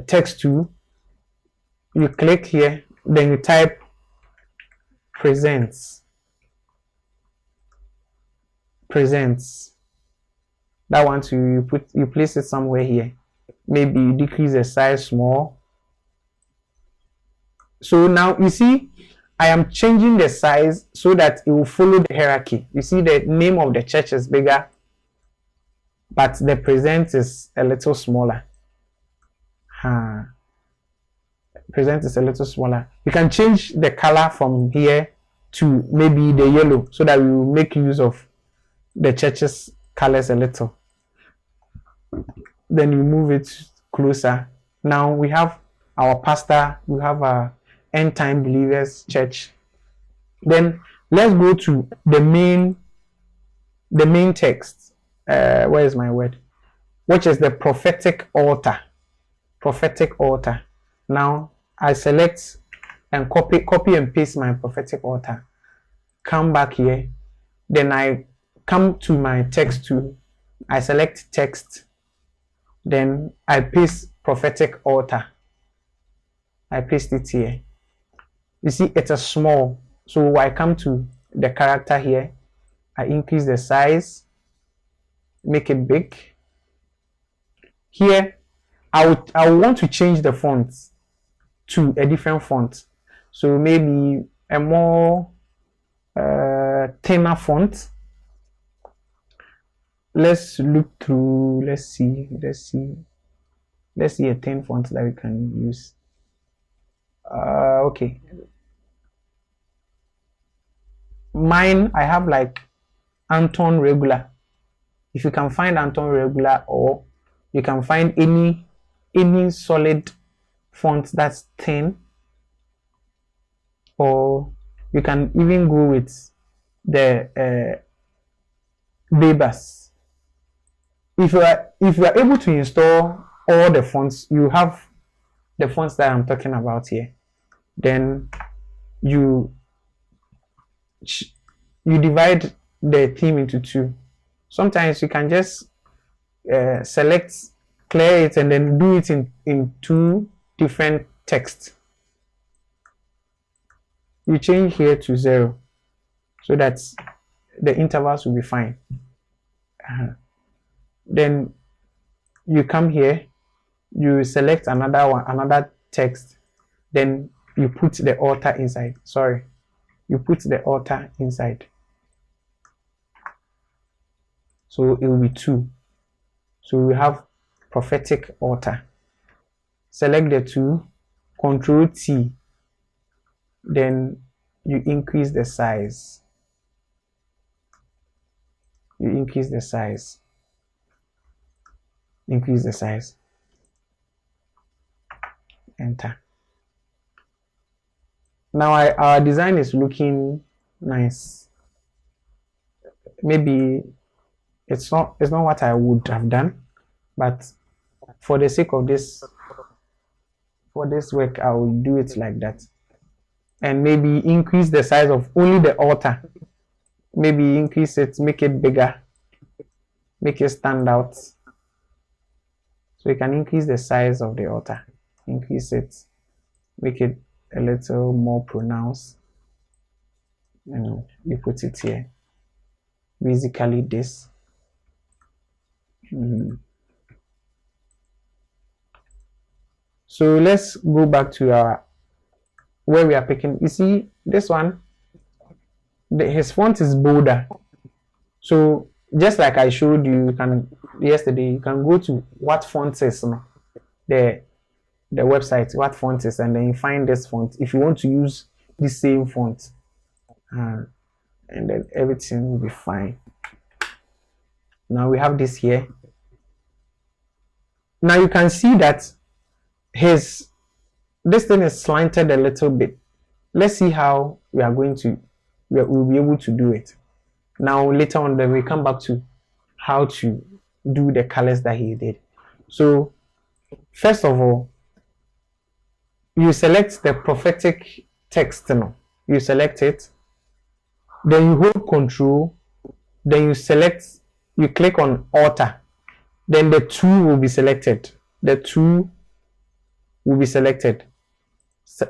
A: text tool, you click here, then you type presents. That one too, you place it somewhere here. Maybe you decrease the size small. So now you see I am changing the size so that it will follow the hierarchy. You see the name of the church is bigger, but the present is a little smaller. Present is a little smaller. You can change the color from here to maybe the yellow, so that we will make use of the church's colors a little. Then you move it closer. Now we have our pastor, we have our End Time Believers Church. Then let's go to the main text. Where is my word? Which is the prophetic altar. Now I select and copy and paste my prophetic altar. Come back here. Then I come to my text tool. I select text. Then I paste prophetic altar. I paste it here. You see, it's a small. So I come to the character here. I increase the size, make it big. Here, I want to change the font to a different font. So maybe a more thinner font. Let's look through. Let's see a thin font that we can use. Okay. Mine, I have like Anton Regular. If you can find Anton Regular, or you can find any solid font that's thin, or You can even go with the Babas. If you are able to install all the fonts, you have the fonts that I'm talking about here. Then you divide the theme into two. Sometimes you can just select, clear it, and then do it in two different texts. You change here to 0 so that the intervals will be fine. Then you come here, you select another text, then you put the altar inside. You put the altar inside. So it will be 2. So we have prophetic altar. Select the 2, Control T, then you increase the size. Increase the size. Enter. Now our design is looking nice. Maybe it's not what I would have done, but for the sake of this work, I will do it like that. And maybe increase the size of only the altar. Maybe increase it, make it bigger, make it stand out. So you can increase the size of the altar, increase it, make it a little more pronounced, and you put it here. Basically this. So let's go back to our where we are picking. You see this one, his font is bolder. So just like I showed you, yesterday, you can go to what font is the website, what font is, and then you find this font if you want to use the same font, and then everything will be fine. Now we have this here. Now you can see that this thing is slanted a little bit. Let's see how we'll be able to do it. Now later on, then we come back to how to do the colors that he did. So first of all, you select the prophetic text. You select it, then you hold Control, then you click on altar, then the 2 will be selected.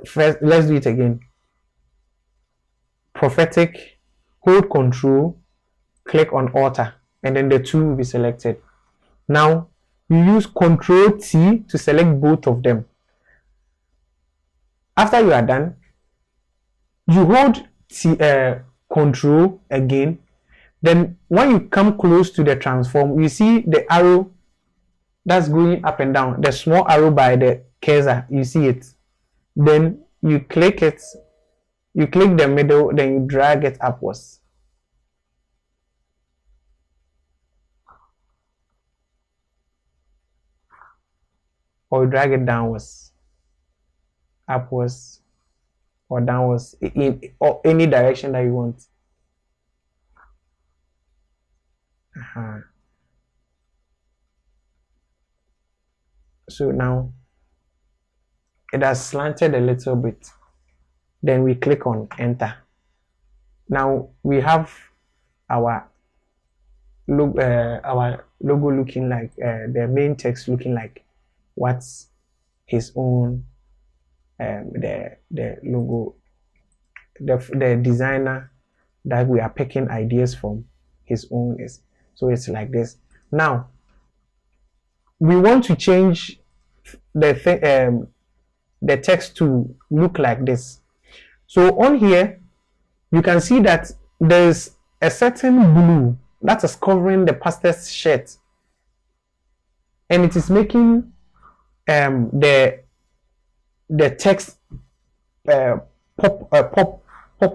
A: First, let's do it again. Prophetic, hold Control, click on altar, and then the 2 will be selected. Now you use Control T to select both of them. After you are done, you hold Control again. Then when you come close to the transform, you see the arrow that's going up and down, the small arrow by the cursor, you see it. Then you click it, you click the middle, then you drag it upwards. Or drag it downwards, upwards, or downwards, in or any direction that you want. So now it has slanted a little bit. Then we click on enter. Now we have our logo looking like the main text looking like what's his own the logo, the designer that we are picking ideas from, his own is. So it's like this. Now we want to change the text to look like this. So on here you can see that there's a certain blue that is covering the pastor's shirt, and it is making the text pop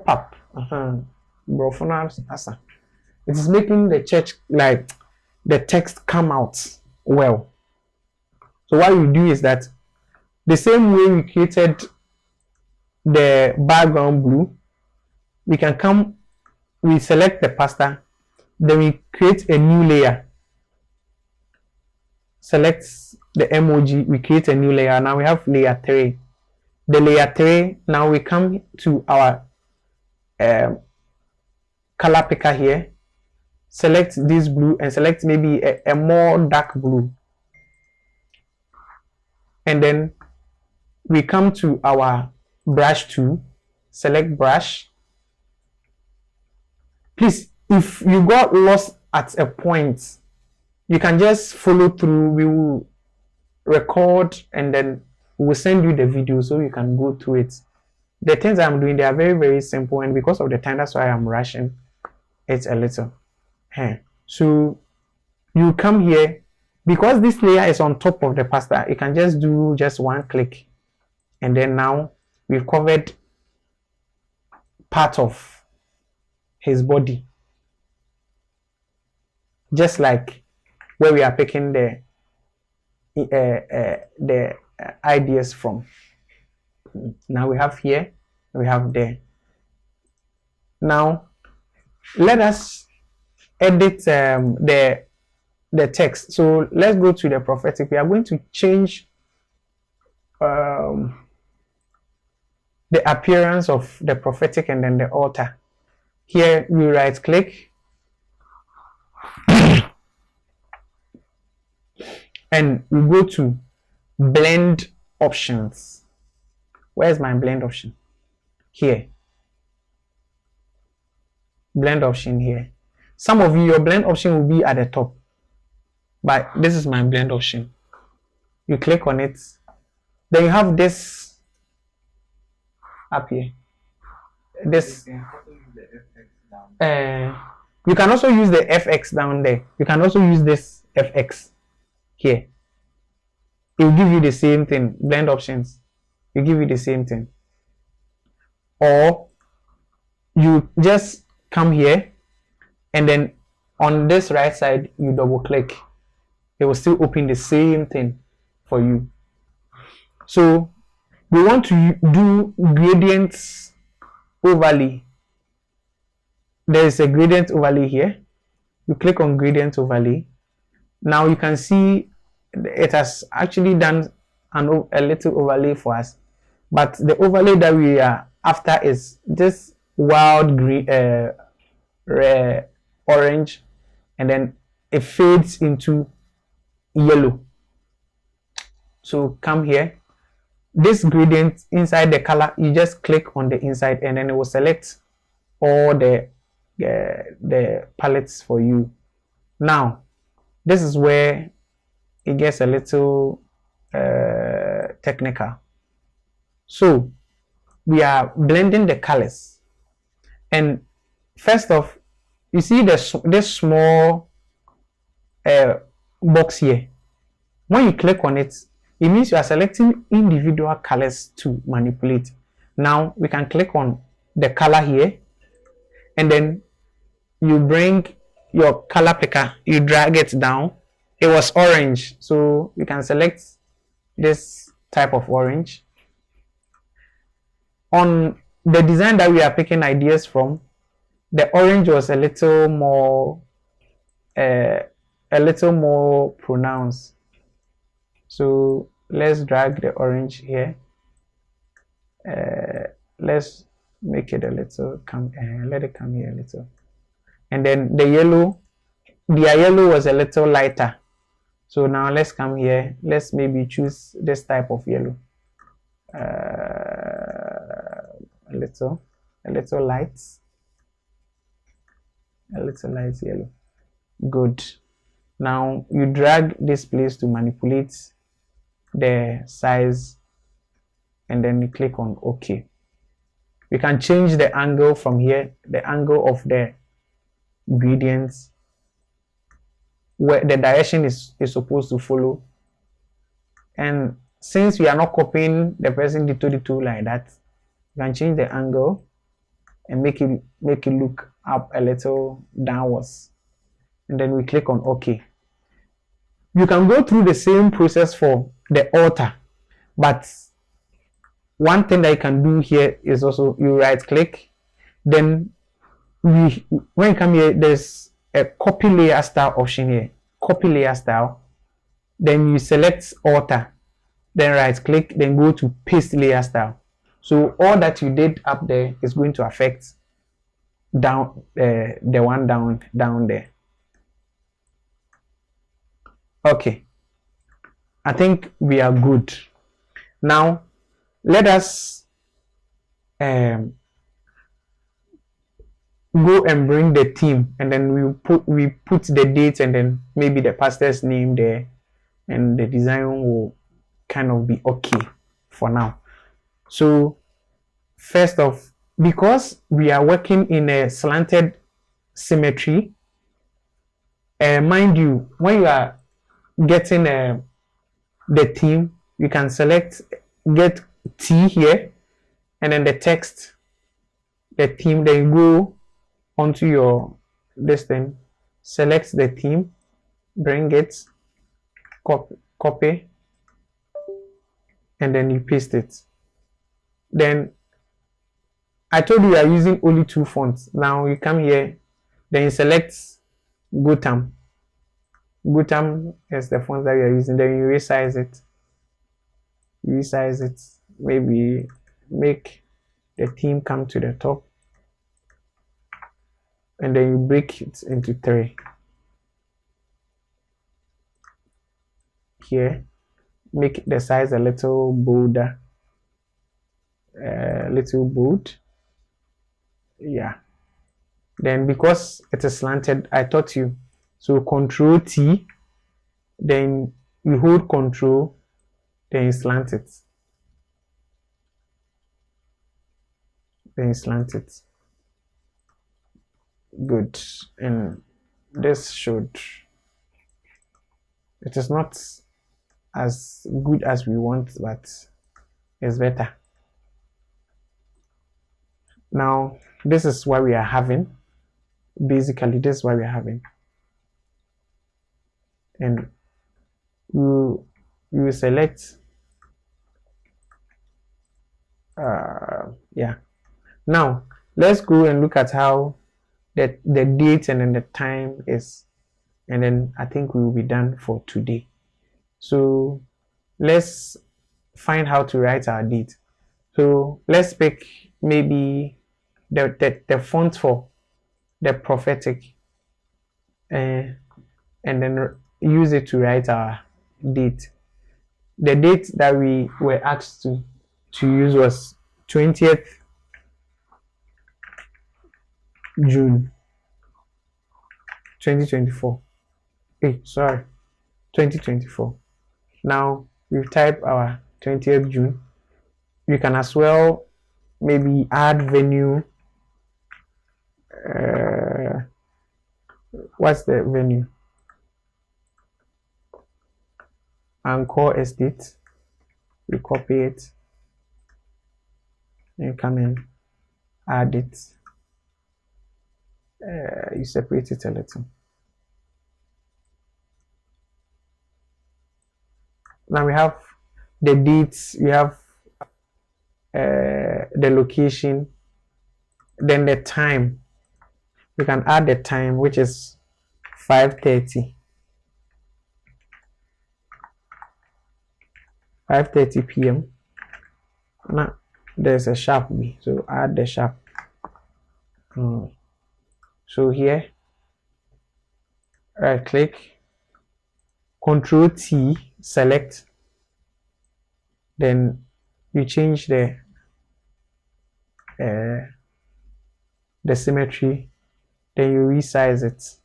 A: up. It is making the church, like, the text come out well. So what you do is that the same way we created the background blue, we can come, we select the pastor, then we create a new layer. Select the emoji, we create a new layer. Now we have layer 3. The layer 3, now we come to our color picker here. Select this blue and select maybe a more dark blue. And then we come to our brush tool, select brush. Please, if you got lost at a point, you can just follow through. We will record and then we will send you the video so you can go through it. The things I'm doing, they are very, very simple, and because of the time, that's why I'm rushing it a little. So you come here, because this layer is on top of the pastor, you can just do just one click, and then now we've covered part of his body, just like where we are picking the ideas from. Now we have here, we have there. Now let us edit the text. So let's go to the prophetic. We are going to change the appearance of the prophetic and then the altar. Here we right click and we go to blend options. Where's my blend option? Here. Blend option here. Some of you, your blend option will be at the top, but this is my blend option. You click on it, then you have this up here. This you can also use the FX down there. You can also use this FX here. It will give you the same thing. Blend options, it will give you the same thing. Or you just come here and then on this right side you double click, it will still open the same thing for you. So we want to do gradients overlay. There is a gradient overlay here. You click on gradient overlay. Now you can see it has actually done a little overlay for us, but the overlay that we are after is this wild green, orange, and then it fades into yellow. So come here, this gradient inside the color, you just click on the inside and then it will select all the palettes for you. Now this is where it gets a little technical. So we are blending the colors, and first off, you see this small box here. When you click on it, it means you are selecting individual colors to manipulate. Now we can click on the color here, and then you bring your color picker, you drag it down. It was orange, so you can select this type of orange. On the design that we are picking ideas from, the orange was a little more pronounced. So let's drag the orange here. Let's make it a little let it come here a little. And then the yellow, their yellow was a little lighter. So now let's come here. Let's maybe choose this type of yellow. A little light. A little light yellow. Good. Now you drag this place to manipulate the size, and then you click on OK. We can change the angle from here, the angle of the gradients, where the direction is supposed to follow. And since we are not copying the person dito like that, you can change the angle and make it look up a little downwards, and then we click on OK. You can go through the same process for the altar, but one thing that you can do here is also you right click Then when you come here, there's a copy layer style option here. Copy layer style. Then you select alter. Then right click. Then go to paste layer style. So all that you did up there is going to affect down the one down there. Okay, I think we are good. Now let us go and bring the theme, and then we put the date and then maybe the pastor's name there, and the design will kind of be okay for now. So first off, because we are working in a slanted symmetry, mind you, when you are getting the theme, you can select get T here, and then the text, the theme, then go onto your this thing, select the theme, bring it, copy, and then you paste it. Then I told you are using only 2 fonts. Now you come here, then you select Gotham. Gotham is the font that we are using. Then you resize it. Maybe make the theme come to the top, and then you break it into 3. Here, make the size a little bolder, little bold. Yeah. Then because it is slanted, I taught you. So Control T, then you hold Control, then you slant it. Good. And this should, it is not as good as we want, but it's better. Now this is what we are having. Basically, this is what we are having. And you select yeah. Now let's go and look at how the date and then the time is, and then I think we will be done for today. So let's find how to write our date. So let's pick maybe the font for the prophetic, and then use it to write our date. The date that we were asked to use was 20th June 2024. 2024. Now we've typed our 20th June. You can as well maybe add venue. What's the venue? Anchor Estate. You copy it and come in, add it. You separate it a little. Now we have the dates, we have the location, then the time. You can add the time, which is 5:30 p.m. Now there's a sharp B, so add the sharp. So here, right click, Control T, select, then you change the symmetry, then you resize it.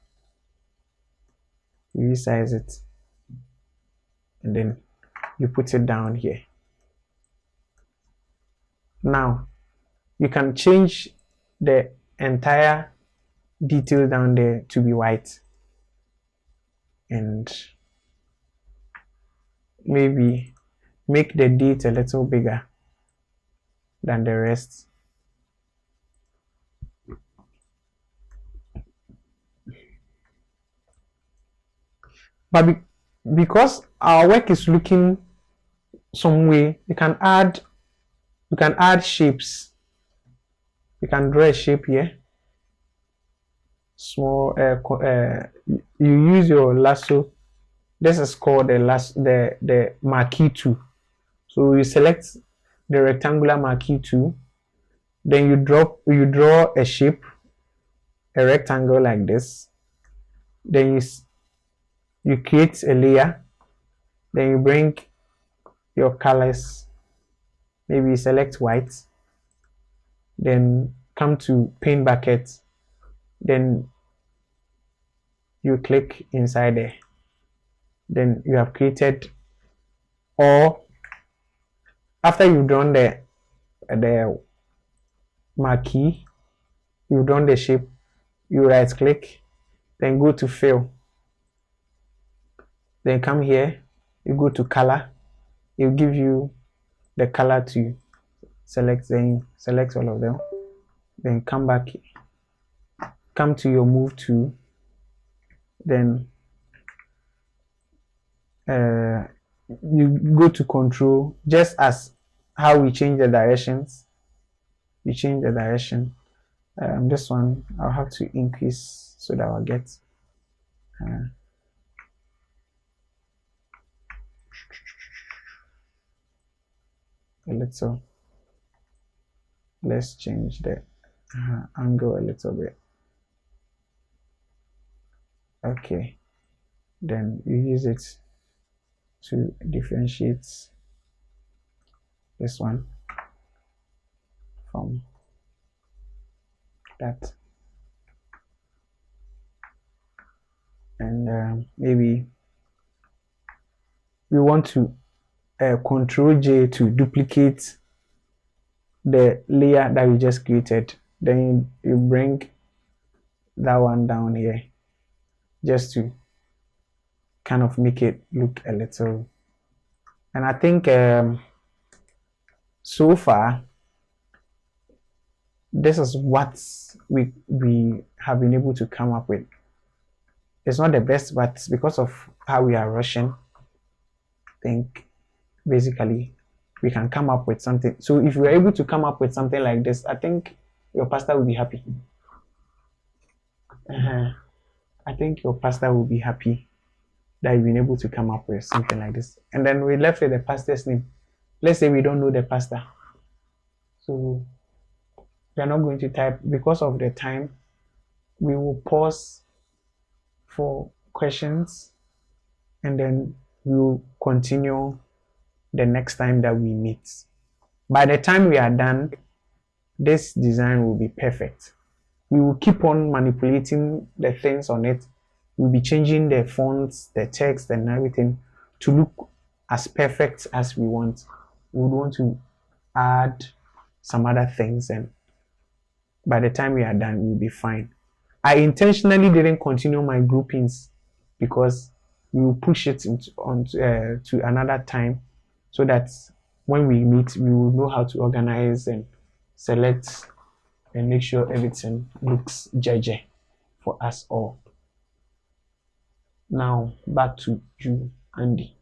A: And then you put it down here. Now you can change the entire detail down there to be white, and maybe make the date a little bigger than the rest. But because our work is looking some way, you can add shapes. You can draw a shape here. Small. You use your lasso. This is called the marquee tool. So you select the rectangular marquee tool. Then you draw a shape, a rectangle like this. Then you create a layer. Then you bring your colors. Maybe you select white. Then come to paint bucket. Then you click inside there. Then you have created, or after you've drawn the marquee, you've drawn the shape, you right click, then go to fill, then come here, you go to color, it'll give you the color to select, then select all of them, then come back, come to your move tool, then you go to control, just as how we change the directions. You change the direction. This one I'll have to increase so that I'll get a little. Let's change the angle a little bit. Okay, then you use it to differentiate this one from that, and maybe we want to Control J to duplicate the layer that we just created. Then you bring that one down here just to kind of make it look a little. And I think so far this is what we have been able to come up with. It's not the best, but because of how we are rushing, I think basically we can come up with something. So if we're able to come up with something like this, I think your pastor will be happy. I think your pastor will be happy that you've been able to come up with something like this. And then we left with the pastor's name. Let's say we don't know the pastor, so we are not going to type because of the time. We will pause for questions and then we will continue the next time that we meet. By the time we are done, this design will be perfect. We will keep on manipulating the things on it. We'll be changing the fonts, the text, and everything to look as perfect as we want. We would want to add some other things, and by the time we are done, we'll be fine. I intentionally didn't continue my groupings because we will push it to another time, so that when we meet, we will know how to organize and select and make sure everything looks JJ for us all. Now back to you, Andy.